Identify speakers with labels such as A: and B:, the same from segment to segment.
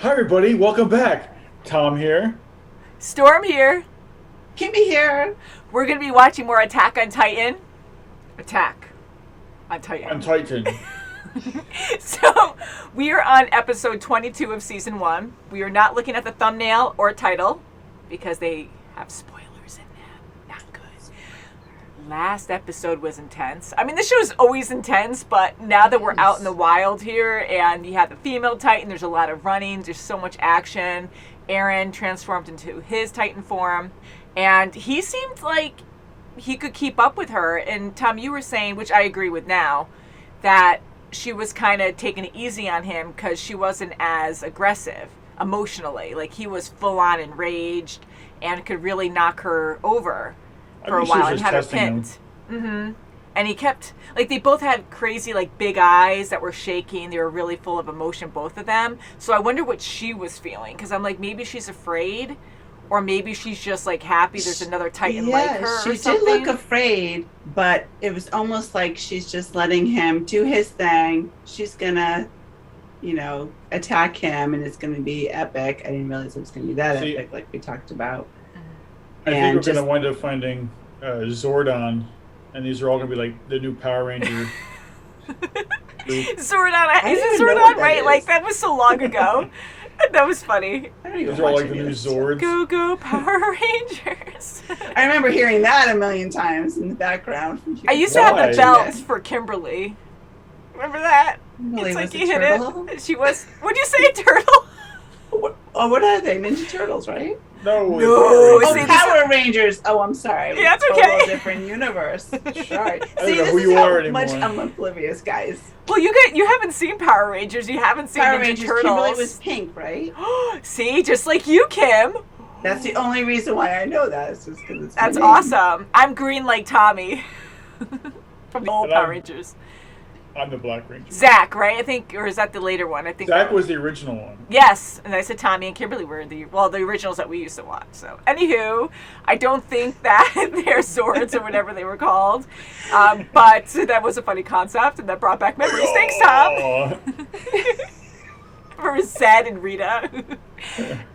A: Hi, everybody. Welcome back. Tom here.
B: Storm here.
C: Kimmy here.
B: We're going to be watching more Attack on Titan. Attack on
A: I'm
B: Titan.
A: Titan.
B: So, we are on episode 22 of season 1. We are not looking at the thumbnail or title because they have spoilers in them. Not good. Last episode was intense. I mean, this show is always intense, but now that we're out in the wild here and you have the female Titan, there's a lot of running, there's so much action. Eren transformed into his Titan form, and he seemed like he could keep up with her. And Tom, you were saying, which I agree with now, that she was kind of taking it easy on him because she wasn't as aggressive emotionally. Like, he was full on enraged and could really knock her over for a while and had her pinned. And he kept, like, they both had crazy, like, big eyes that were shaking. They were really full of emotion, both of them. So I wonder what she was feeling, because I'm like, maybe she's afraid, or maybe she's just, like, happy there's another Titan like her
C: she
B: or something.
C: did look afraid, but it was almost like she's just letting him do his thing. She's gonna, attack him, and it's gonna be epic. I didn't realize it was gonna be that epic, like we talked about.
A: I think we're going to wind up finding Zordon, and these are all going to be like the new Power Ranger.
B: Zordon, is it Zordon, right?
C: Is.
B: Like, that was so long ago. That was funny.
A: These are all like the new Zords.
B: Go, go, Power Rangers.
C: I remember hearing that a million times in the background.
B: I used to have the belt for Kimberly. Remember that?
C: Kimberly
B: it's like
C: was
B: you hit
C: turtle?
B: it. She was. Would you say turtle?
C: What are they? Ninja Turtles, right?
A: No.
C: Power Rangers. Oh, I'm sorry.
B: Yeah, it's
C: okay.
B: okay.
C: Different universe. Sure.
A: I don't know who you are anymore.
C: Much I'm oblivious, guys.
B: Well, you haven't seen Power Rangers. You haven't seen
C: Power
B: Ninja
C: Rangers.
B: Turtles.
C: Kimberly was pink, right?
B: See, just like you, Kim.
C: That's the only reason why I know that. It's just because it's
B: That's awesome. I'm green like Tommy from the old Power Rangers.
A: I'm the Black Ranger.
B: Zach, right? I think, or is that the later one? I think
A: Zach was the original one.
B: Yes, and I said Tommy and Kimberly were the originals that we used to watch. So, anywho, I don't think that they're swords or whatever they were called, but that was a funny concept and that brought back memories. Thanks, Tom. For Zed and Rita.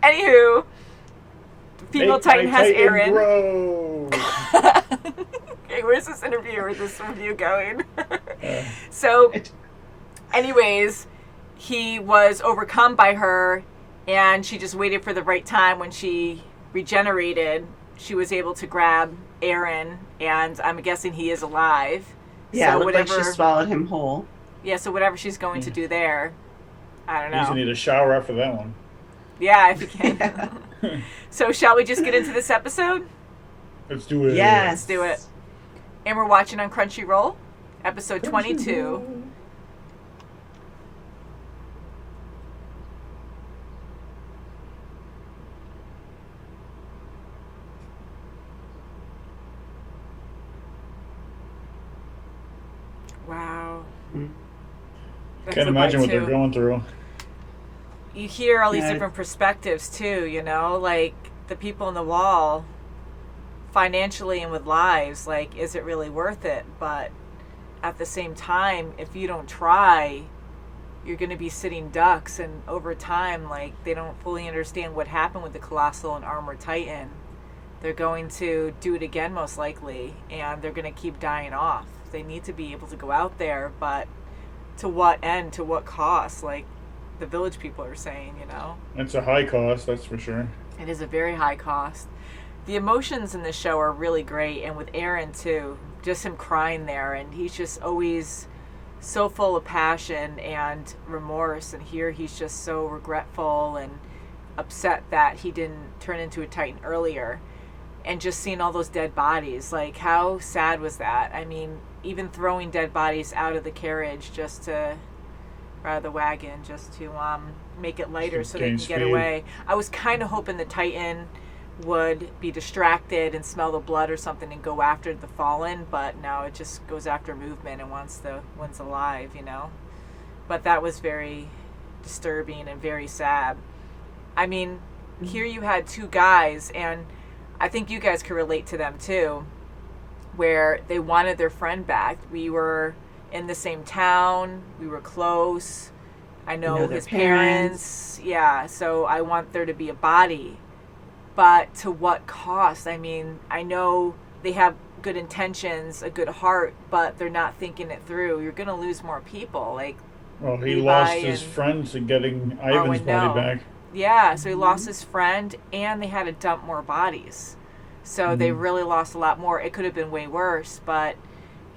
B: Anywho, female Titan has Eren. Okay, where's this interview or this review going? So, anyways, he was overcome by her, and she just waited for the right time. When she regenerated, she was able to grab Eren, and I'm guessing he is alive.
C: Yeah,
B: so
C: it looked like she swallowed him whole.
B: Yeah, so whatever she's going to do there, I don't know.
A: He's going to need a shower after that one.
B: Yeah, if you can. So, shall we just get into this episode?
A: Let's do it.
C: Yes.
B: Let's do it. And we're watching on Crunchyroll, episode 22. Wow.
A: Can't imagine what they're going through.
B: You hear all these different perspectives too, like the people in the wall, financially and with lives, like, is it really worth it? But at the same time, if you don't try, you're going to be sitting ducks, and over time, like, they don't fully understand what happened with the Colossal and Armored Titan. They're going to do it again, most likely, and they're going to keep dying off. They need to be able to go out there, but to what end, to what cost? Like the village people are saying,
A: It's a high cost, that's for sure.
B: It is a very high cost. The emotions in this show are really great, and with Eren too, just him crying there, and he's just always so full of passion and remorse, and here he's just so regretful and upset that he didn't turn into a Titan earlier, and just seeing all those dead bodies, like, how sad was that? I mean, even throwing dead bodies out of the carriage out of the wagon, just to make it lighter so they can get away. I was kind of hoping the Titan would be distracted and smell the blood or something and go after the fallen, but no, it just goes after movement and wants the ones alive, But that was very disturbing and very sad. I mean, here you had two guys, and I think you guys could relate to them too, where they wanted their friend back. We were in the same town, we were close. I know
C: their
B: his parents. Yeah, so I want there to be a body. But to what cost? I mean, I know they have good intentions, a good heart, but they're not thinking it through. You're going to lose more people. Like,
A: Well, he
B: Levi
A: lost his
B: and
A: friends in getting Ivan's body back.
B: Yeah, so he lost his friend, and they had to dump more bodies. So they really lost a lot more. It could have been way worse, but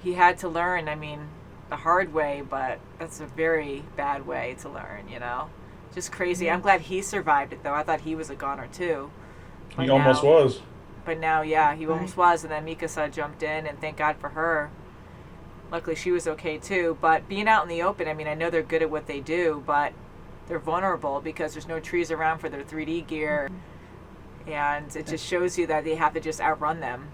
B: he had to learn, I mean, the hard way, but that's a very bad way to learn, Just crazy. I'm glad he survived it, though. I thought he was a goner, too.
A: He almost was.
B: But now, yeah, he almost was, and then Mikasa jumped in, and thank God for her. Luckily, she was okay, too. But being out in the open, I mean, I know they're good at what they do, but they're vulnerable because there's no trees around for their 3D gear. And it just shows you that they have to just outrun them.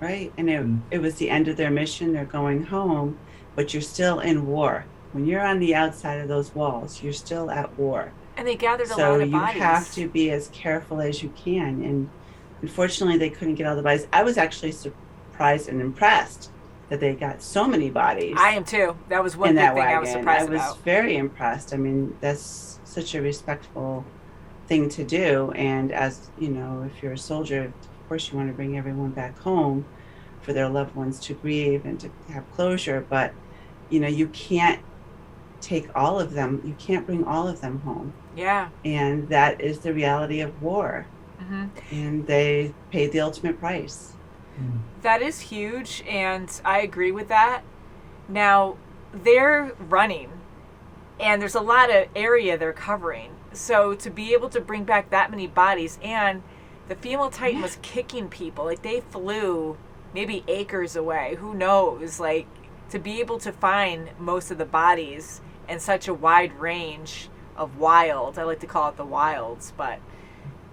C: Right. And it was the end of their mission. They're going home, but you're still in war. When you're on the outside of those walls, you're still at war.
B: And they gathered a lot
C: So
B: of bodies.
C: you have to be as careful as you can. And unfortunately, they couldn't get all the bodies. I was actually surprised and impressed that they got so many bodies.
B: I am too. That was one big thing I was surprised about.
C: I was very impressed. I mean, that's such a respectful thing to do. And as if you're a soldier, of course you want to bring everyone back home for their loved ones to grieve and to have closure. But you can't take all of them. You can't bring all of them home.
B: Yeah.
C: And that is the reality of war. And they paid the ultimate price.
B: That is huge, and I agree with that. Now, they're running, and there's a lot of area they're covering. So to be able to bring back that many bodies, and the female Titan was kicking people. Like, they flew maybe acres away. Who knows? Like, to be able to find most of the bodies in such a wide range of wild. I like to call it the wilds, but,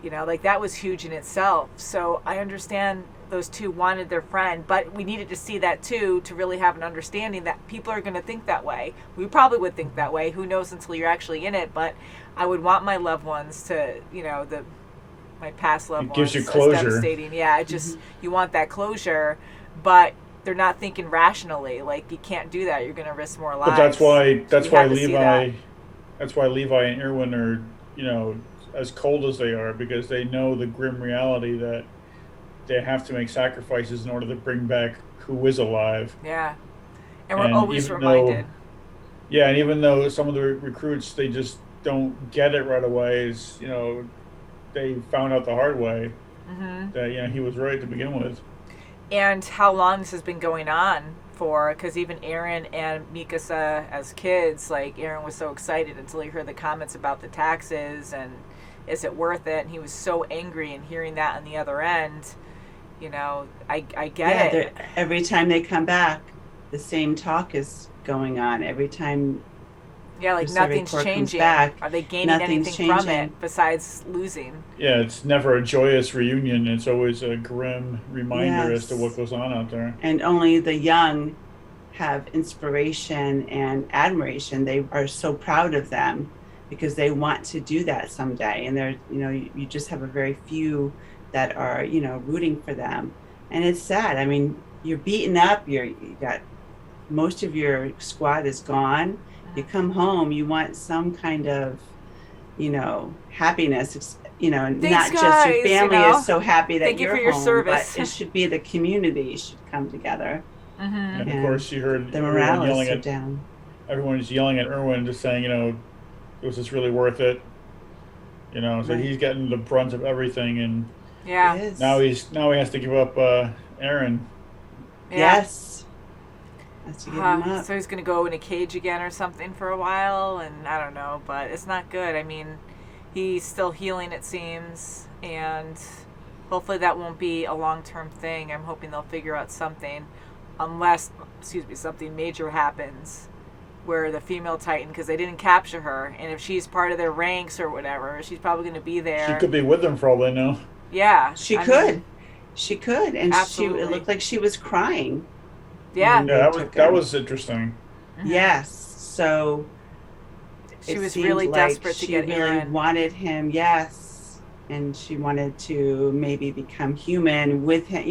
B: that was huge in itself. So I understand those two wanted their friend, but we needed to see that too to really have an understanding that people are going to think that way. We probably would think that way. Who knows until you're actually in it, but I would want my loved ones to, my past loved ones.
A: It gives you closure.
B: It's devastating. Yeah, it just, you want that closure, but they're not thinking rationally. Like, you can't do that. You're going to risk more lives.
A: But that's why Levi and Irwin are, as cold as they are, because they know the grim reality that they have to make sacrifices in order to bring back who is alive.
B: Yeah. And we're always reminded.
A: And even though some of the recruits, they just don't get it right away, they found out the hard way that, he was right to begin with.
B: And how long this has been going on for, because even Eren and Mikasa as kids, like, Eren was so excited until he heard the comments about the taxes and is it worth it? And he was so angry, and hearing that on the other end, I get it.
C: Every time they come back, the same talk is going on. Every time
B: nothing's changing. Are they gaining anything from it besides losing?
A: Yeah, it's never a joyous reunion. It's always a grim reminder as to what goes on out there.
C: And only the young have inspiration and admiration. They are so proud of them because they want to do that someday. And they're, you just have a very few that are, rooting for them. And it's sad. I mean, you're beaten up. You got most of your squad is gone. You come home, you want some kind of, happiness,
B: Thanks,
C: not just
B: guys,
C: your family is so happy that
B: Thank
C: you're
B: you for your
C: home,
B: service.
C: but it should be the community should come together.
A: And of course, you heard
C: the morale is so down.
A: Everyone's yelling at Irwin, just saying, was this really worth it? So he's getting the brunt of everything, and now he has to give up Eren.
C: Yes. To give him up.
B: So he's going to go in a cage again or something for a while, and I don't know, but it's not good. I mean, he's still healing, it seems, and hopefully that won't be a long-term thing. I'm hoping they'll figure out something, unless, something major happens where the female Titan, because they didn't capture her, and if she's part of their ranks or whatever, she's probably going to be there.
A: She could be with them for all they know.
B: Yeah.
C: She could, and
B: absolutely.
C: It looked like she was crying.
B: Yeah.
A: That was interesting.
C: Yes. So
B: she was really desperate to get Eren.
C: She really wanted him, yes. And she wanted to maybe become human with him,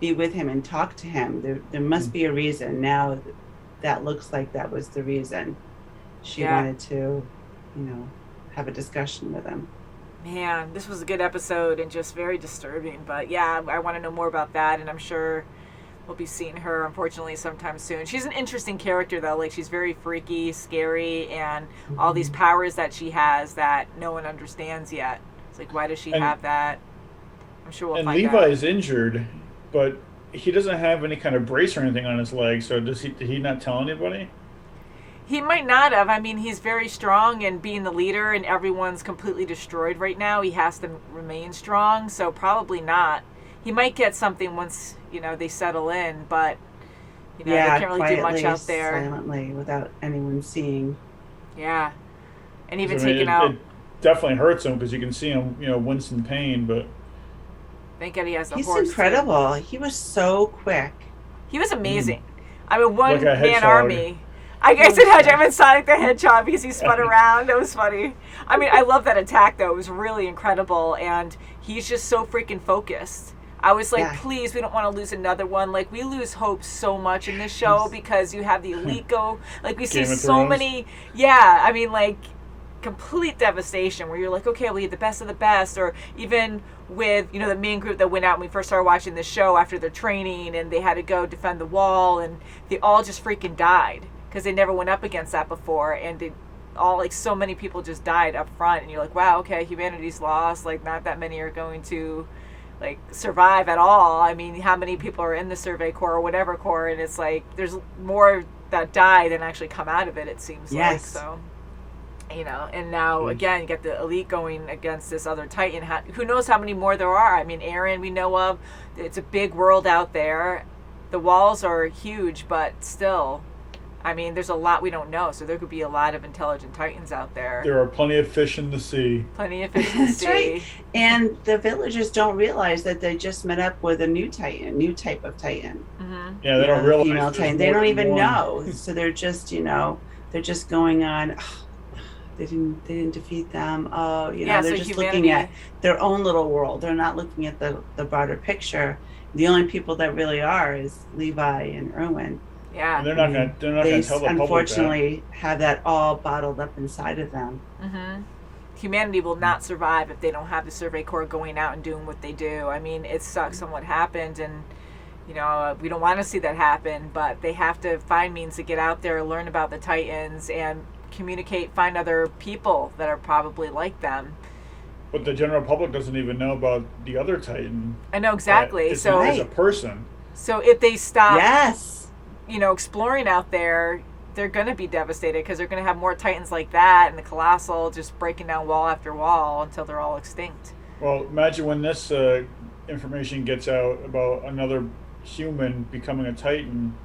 C: be with him and talk to him. There must be a reason. Now that looks like that was the reason. she wanted to, have a discussion with him.
B: Man, this was a good episode and just very disturbing. But yeah, I want to know more about that, and I'm sure we'll be seeing her, unfortunately, sometime soon. She's an interesting character, though. Like, she's very freaky, scary, and all these powers that she has that no one understands yet. It's like, why does she have that? I'm sure we'll find out.
A: And Levi is injured, but he doesn't have any kind of brace or anything on his leg, so did he not tell anybody?
B: He might not have. I mean, he's very strong, and being the leader and everyone's completely destroyed right now, he has to remain strong, so probably not. He might get something once, they settle in, but, they can't really
C: quietly,
B: do much out there.
C: Silently, without anyone seeing.
B: Yeah. And even taking out...
A: It definitely hurts him, because you can see him, wince in pain, but...
B: Thank God he has the
C: He's
B: horse.
C: incredible. He was so quick.
B: He was amazing. I mean,
A: like a
B: man army. I guess it had him in Sonic the Hedgehog because he spun around. That was funny. I mean, I love that attack, though. It was really incredible, and he's just so freaking focused. I was like, please, we don't want to lose another one. Like, we lose hope so much in this show because you have the elite go. Like, we see so many. Yeah, I mean, like, complete devastation where you're like, okay, we had the best of the best. Or even with, the main group that went out when we first started watching this show after their training, and they had to go defend the wall, and they all just freaking died. Because they never went up against that before, and so many people just died up front, and you're like, wow, okay, humanity's lost, like, not that many are going to, like, survive at all. I mean, how many people are in the Survey Corps or whatever Corps, and it's like, there's more that die than actually come out of it, it seems like, so, and now, again, you get the elite going against this other Titan. Who knows how many more there are? I mean, Aaron, we know of, it's a big world out there, the walls are huge, but still... I mean, there's a lot we don't know, so there could be a lot of intelligent Titans out there.
A: There are plenty of fish in the sea.
B: Plenty of fish in the sea.
C: Right. And the villagers don't realize that they just met up with a new type of Titan.
B: Mm-hmm.
A: Yeah, they don't realize.
C: Female Titan. They don't even know. So they're just, they're just going on. Oh, they didn't defeat them. Oh, they're
B: so
C: just looking at their own little world. They're not looking at the broader picture. The only people that really are is Levi and Erwin.
B: Yeah,
A: and they're not going to tell the public that.
C: Unfortunately, have that all bottled up inside of them.
B: Mm-hmm. Humanity will not survive if they don't have the Survey Corps going out and doing what they do. I mean, it sucks on what happened, and we don't want to see that happen. But they have to find means to get out there, learn about the Titans, and communicate, find other people that are probably like them.
A: But the general public doesn't even know about the other Titan.
B: I know exactly.
A: So as a person.
B: So if they stop.
C: Yes.
B: Exploring out there, they're going to be devastated because they're going to have more Titans like that and the Colossal just breaking down wall after wall until they're all extinct.
A: Well, imagine when this information gets out about another human becoming a Titan,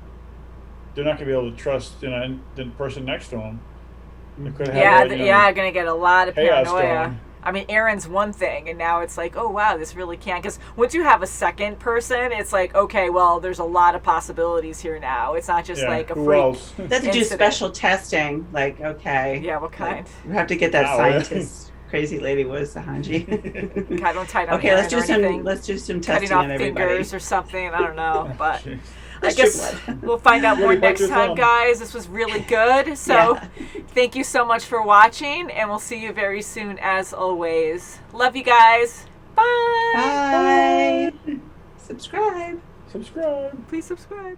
A: they're not going to be able to trust the person next to them. They could have
B: going to get a lot of paranoia.
A: Going.
B: I mean, Aaron's one thing, and now it's like, oh, wow, this really can't. Because once you have a second person, it's like, okay, well, there's a lot of possibilities here now. It's not just like a freak.
C: They have to do special testing. Like, okay.
B: Yeah, what kind?
C: We have to get that scientist. Crazy lady was the Hanji.
B: I don't tie down.
C: Okay, let's do some testing
B: cutting off
C: on everybody.
B: Fingers or something. I don't know, but I guess we'll find out more next time, guys. This was really good. So thank you so much for watching, and we'll see you very soon as always. Love you guys. Bye.
C: Bye. Subscribe.
A: Subscribe.
B: Please subscribe.